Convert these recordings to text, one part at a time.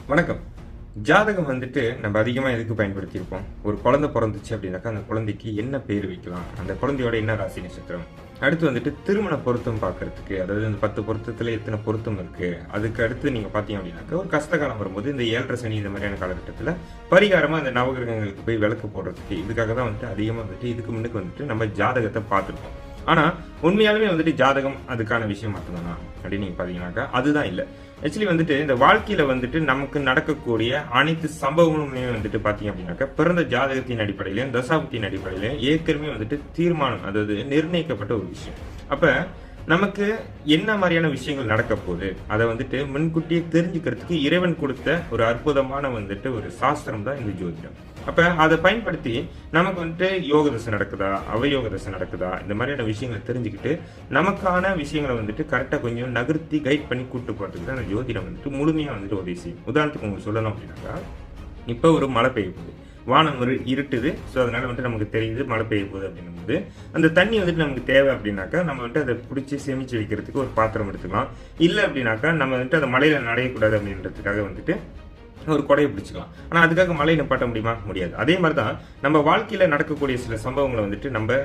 வணக்கம். ஜாதகம் வந்துட்டு நம்ம அதிகமா எதுக்கு பயன்படுத்தியிருப்போம்? ஒரு குழந்தை பொறந்துச்சு அப்படின்னாக்கா, அந்த குழந்தைக்கு என்ன பேர் வைக்கலாம்? அந்த குழந்தையோட என்ன ராசி நட்சத்திரம்? அடுத்து வந்துட்டு திருமண பொருத்தம் பார்க்கறதுக்கு, அதாவது இந்த 10 பொருத்தத்துல எத்தன பொருத்தம் இருக்கு? அதுக்கு அடுத்து நீங்க பார்த்தீங்க அப்படின்னாக்கா, ஒரு கஷ்டகாலம் வரும்போது இந்த 7 சனி இந்த மாதிரியான காலகட்டத்துல பரிகாரமா அந்த நவகிரகங்களுக்கு போய் விளக்கு போடுறதுக்கு, இதுக்காக தான் வந்துட்டு அதிகமா வந்துட்டு இதுக்கு முன்னுக்கு வந்துட்டு நம்ம ஜாதகத்தை பார்த்துருப்போம். ஆனா உண்மையாலுமே வந்துட்டு ஜாதகம் அதுக்கான விஷயம் மட்டும்தானா அப்படின்னு நீங்க பாத்தீங்கன்னாக்கா அதுதான் இல்ல. ஆக்சுவலி வந்துட்டு இந்த வாழ்க்கையில வந்துட்டு நமக்கு நடக்கக்கூடிய அனைத்து சம்பவங்களுமே வந்துட்டு பாத்தீங்க அப்படின்னாக்கா பிறந்த ஜாதகத்தின் அடிப்படையிலும் தசாபுத்தின் அடிப்படையிலும் ஏற்கனவே வந்துட்டு தீர்மானம், அதாவது நிர்ணயிக்கப்பட்ட ஒரு விஷயம். அப்ப நமக்கு என்ன மாதிரியான விஷயங்கள் நடக்க போகுது அதை வந்துட்டு முன்கூட்டியே தெரிஞ்சுக்கிறதுக்கு இறைவன் கொடுத்த ஒரு அற்புதமான வந்துட்டு ஒரு சாஸ்திரம் தான் இந்த ஜோதிடம். அப்ப அதை பயன்படுத்தி நமக்கு வந்துட்டு யோக தசை நடக்குதா, அவயோக தசை நடக்குதா, இந்த மாதிரியான விஷயங்களை தெரிஞ்சுக்கிட்டு நமக்கான விஷயங்களை வந்துட்டு கரெக்டா கொஞ்சம் நகர்த்தி கைட் பண்ணி கூட்டு போறதுக்கு தான் அந்த ஜோதிடம் வந்துட்டு முழுமையா வந்துட்டு உதவி செய்யும். உதாரணத்துக்கு உங்களுக்கு சொல்லணும் அப்படின்னாக்கா, இப்ப ஒரு மழை பெய்ய போகுது, வானம் ஒரு இருட்டுது. ஸோ அதனால வந்துட்டு நமக்கு தெரியுது மழை பெய்ய போகுது அப்படிங்கும்போது அந்த தண்ணி வந்துட்டு நமக்கு தேவை அப்படின்னாக்கா நம்ம வந்துட்டு அதை பிடிச்சி சேமிச்சு வைக்கிறதுக்கு ஒரு பாத்திரம் எடுத்துக்கலாம். இல்லை அப்படின்னாக்கா நம்ம வந்துட்டு அதை மழையில நடையக்கூடாது அப்படின்றதுக்காக வந்துட்டு ஒரு கொடையை பிடிச்சிக்கலாம். ஆனா அதுக்காக மழை நிப்பாட்ட முடியுமா? முடியாது. அதே மாதிரிதான் நம்ம வாழ்க்கையில நடக்கக்கூடிய சில சம்பவங்களை வந்துட்டு நம்ம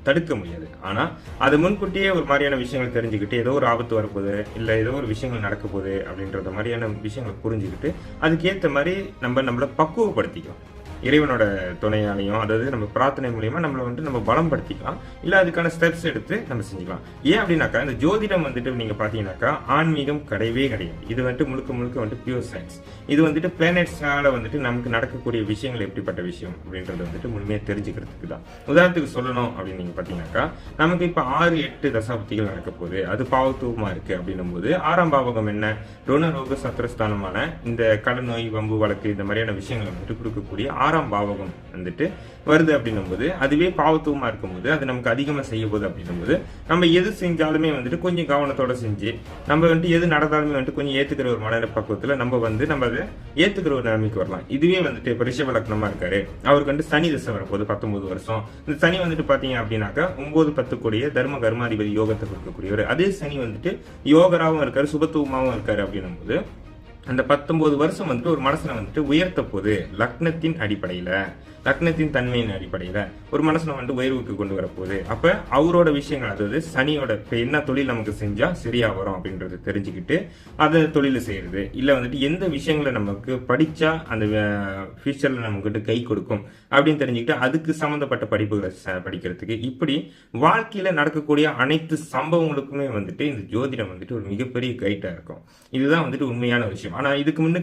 தடுக்க முடியாது. ஆனா அது முன்கூட்டியே ஒரு மாதிரியான விஷயங்கள் தெரிஞ்சுக்கிட்டு ஏதோ ஒரு ஆபத்து வரப்போகுது, இல்ல ஏதோ ஒரு விஷயங்கள் நடக்க போகுது அப்படின்றத மாதிரியான விஷயங்களை புரிஞ்சுக்கிட்டு அதுக்கேற்ற மாதிரி நம்மளை பக்குவப்படுத்திக்கலாம். இறைவனோட துணையாலையும், அதாவது நம்ம பிரார்த்தனை மூலியமா நம்மளை வந்துட்டு நம்ம பலப்படுத்திக்கலாம். இல்ல அதுக்கான ஸ்டெப்ஸ் எடுத்து நம்ம செஞ்சுக்கலாம். ஏன் அப்படின்னாக்கா இந்த ஜோதிடம் வந்துட்டு நீங்க பாத்தீங்கன்னாக்கா ஆன்மீகம் கிடையவே கிடையாது. இது வந்துட்டு முழுக்க முழுக்க வந்துட்டு பியூர் சயின்ஸ். இது வந்துட்டு பிளானட்ஸ்னால வந்துட்டு நமக்கு நடக்கக்கூடிய விஷயங்கள் எப்படிப்பட்ட விஷயம் அப்படின்றது வந்துட்டு முழுமையா தெரிஞ்சுக்கிறதுக்கு தான். உதாரணத்துக்கு சொல்லணும் அப்படின்னு நீங்க பாத்தீங்கன்னாக்கா, நமக்கு இப்ப 6-8 தசாப்திகள் நடக்க போகுது, அது பாவத்துவமா இருக்கு அப்படின்னும் போது 6ஆம் பாவகம் என்ன, ருணரோக சத்திரஸ்தானமான இந்த கடன் நோய், வம்பு வழக்கு இந்த மாதிரியான விஷயங்களை வந்துட்டு கொடுக்கக்கூடிய 6ஆம் பாவகம் வந்துட்டு வருது அப்படின்னும் போது, அதுவே பாவத்துவமா இருக்கும்போது அது நமக்கு அதிகமா செய்ய போகுது அப்படின்னும் போது நம்ம எது செஞ்சாலுமே வந்துட்டு கொஞ்சம் கவனத்தோட செஞ்சு நம்ம வந்துட்டு எது நடந்தாலுமே வந்துட்டு கொஞ்சம் ஏத்துக்கிற ஒரு மன பக்குவத்துல நம்ம அதை ஏத்துக்கிற ஒரு நிலைமைக்கு வரலாம். இதுவே வந்துட்டு இப்ப ரிஷப லக்னமா இருக்காரு, அவருக்கு வந்து சனி தசை வரப்போகுது 19 வருஷம். இந்த சனி வந்துட்டு பாத்தீங்க அப்படின்னாக்கா 9-10 கோடிய தர்ம கர்மாதிபதி யோகத்தை கொடுக்கக்கூடியவர். அதே சனி வந்துட்டு யோகராவும் இருக்காரு, சுபத்துவமாவும் இருக்காரு அப்படின்னும் போது அந்த 19 வருஷம் வந்துட்டு ஒரு மனசனை வந்துட்டு உயர்த்த போது லக்னத்தின் அடிப்படையில, லக்னத்தின் தன்மையின் அடிப்படையில ஒரு மனசனை வந்துட்டு உயர்வுக்கு கொண்டு வரப்போகுது. அப்ப அவரோட விஷயங்கள், அதாவது சனியோட இப்ப என்ன தொழில் நமக்கு செஞ்சா சரியா வரும் அப்படின்றத தெரிஞ்சுக்கிட்டு அதை தொழில செய்யறது, இல்ல வந்துட்டு எந்த விஷயங்களை நமக்கு படிச்சா அந்த ஃபியூச்சர்ல நமக்கு கை கொடுக்கும் அப்படின்னு தெரிஞ்சுக்கிட்டு அதுக்கு சம்பந்தப்பட்ட படிப்புகளை படிக்கிறதுக்கு, இப்படி வாழ்க்கையில நடக்கக்கூடிய அனைத்து சம்பவங்களுக்குமே வந்துட்டு இந்த ஜோதிடம் வந்துட்டு ஒரு மிகப்பெரிய கைட்டா இருக்கும். இதுதான் வந்துட்டு உண்மையான விஷயம். ஆனா இதுக்கு முன்ன